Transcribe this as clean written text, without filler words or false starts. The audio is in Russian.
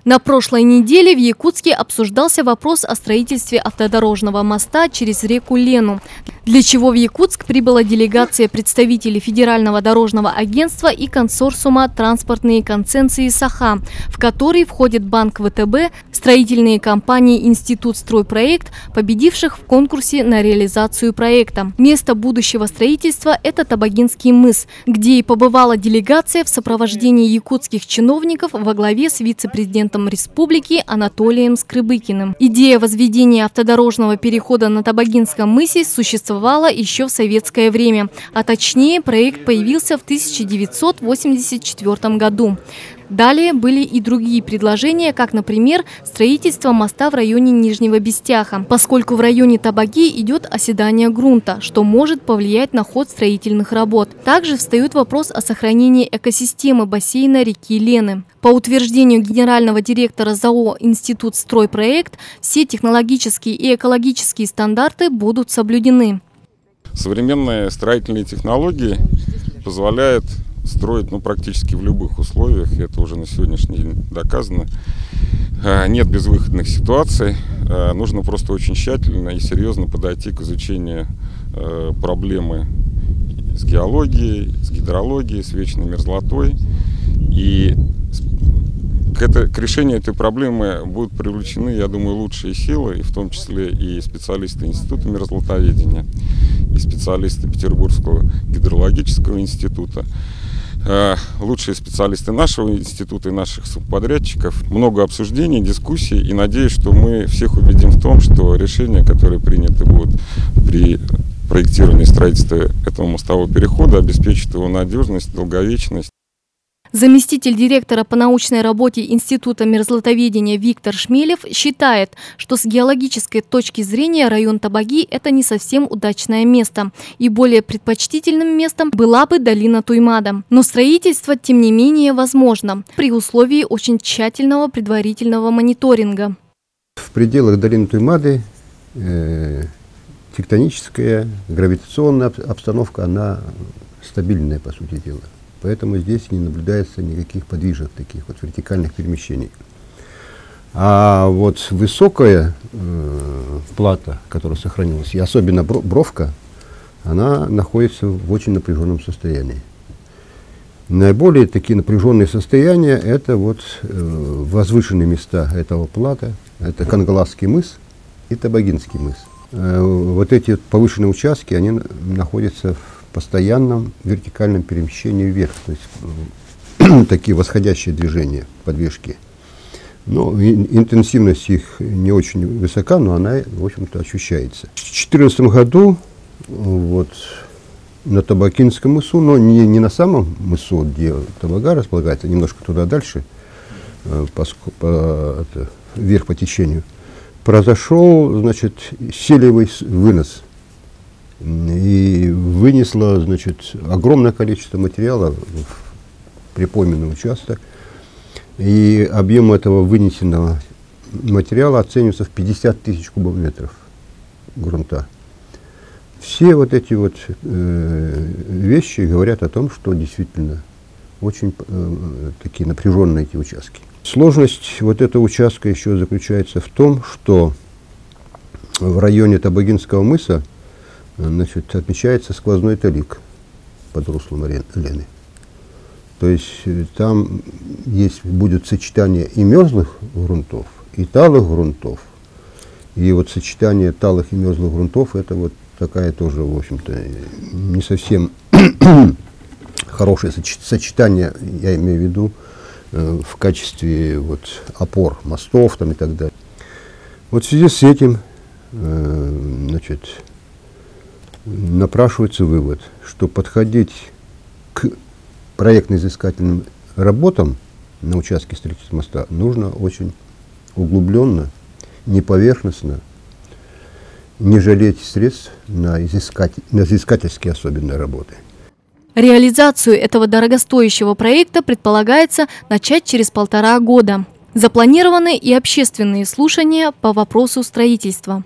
На прошлой неделе в Якутске обсуждался вопрос о строительстве автодорожного моста через реку Лену, для чего в Якутск прибыла делегация представителей Федерального дорожного агентства и консорциума «Транспортные концессии САХА», в который входит Банк ВТБ, строительные компании «Институт Стройпроект», победивших в конкурсе на реализацию проекта. Место будущего строительства – это Табагинский мыс, где и побывала делегация в сопровождении якутских чиновников во главе с вице-президентом республики Анатолием Скрыбыкиным. Идея возведения автодорожного перехода на Табагинском мысе существовала еще в советское время, а точнее проект появился в 1984 году. Далее были и другие предложения, как, например, строительство моста в районе Нижнего Бестяха, поскольку в районе Табаги идет оседание грунта, что может повлиять на ход строительных работ. Также встает вопрос о сохранении экосистемы бассейна реки Лены. По утверждению генерального директора ЗАО «Институт Стройпроект», все технологические и экологические стандарты будут соблюдены. Современные строительные технологии позволяют строить практически в любых условиях, это уже на сегодняшний день доказано. Нет безвыходных ситуаций, нужно просто очень тщательно и серьезно подойти к изучению проблемы с геологией, с гидрологией, с вечной мерзлотой. И к решению этой проблемы будут привлечены, я думаю, лучшие силы, и в том числе и специалисты Института мерзлотоведения, и специалисты Петербургского гидрологического института, лучшие специалисты нашего института и наших субподрядчиков. Много обсуждений, дискуссий, и надеюсь, что мы всех убедим в том, что решения, которые приняты будут при проектировании и строительстве этого мостового перехода, обеспечат его надежность, долговечность. Заместитель директора по научной работе Института мерзлотоведения Виктор Шмелев считает, что с геологической точки зрения район Табаги – это не совсем удачное место, и более предпочтительным местом была бы долина Туймада. Но строительство, тем не менее, возможно, при условии очень тщательного предварительного мониторинга. В пределах долины Туймады тектоническая, гравитационная обстановка, она стабильная, по сути дела. Поэтому здесь не наблюдается никаких подвижек, таких вот вертикальных перемещений. А вот высокая плата, которая сохранилась, и особенно бровка, она находится в очень напряженном состоянии. Наиболее такие напряженные состояния – это вот возвышенные места этого плата, это Кангаласский мыс и Табагинский мыс. Вот эти повышенные участки, они находятся в постоянном вертикальном перемещении вверх, то есть такие восходящие движения, подвижки. Но интенсивность их не очень высока, но она, в общем-то, ощущается. В 2014 году вот, на Табагинском мысу, но не на самом мысу, где Табага располагается, немножко туда дальше, вверх по течению, произошел, значит, селевый вынос. И вынесло, значит, огромное количество материала в припойменный участок. И объем этого вынесенного материала оценивается в 50 тысяч кубометров грунта. Все вот эти вот вещи говорят о том, что действительно очень такие напряженные эти участки. Сложность вот этого участка еще заключается в том, что в районе Табагинского мыса, значит, отмечается сквозной талик под руслом Лены. То есть там будет сочетание и мерзлых грунтов, и талых грунтов. И вот сочетание талых и мерзлых грунтов – это вот такая тоже, в общем-то, не совсем хорошее сочетание, я имею в виду, в качестве вот опор мостов там и так далее. Вот в связи с этим, значит, напрашивается вывод, что подходить к проектно-изыскательным работам на участке строительства моста нужно очень углубленно, не поверхностно, не жалеть средств на изыскательские особенные работы. Реализацию этого дорогостоящего проекта предполагается начать через 1,5 года. Запланированы и общественные слушания по вопросу строительства.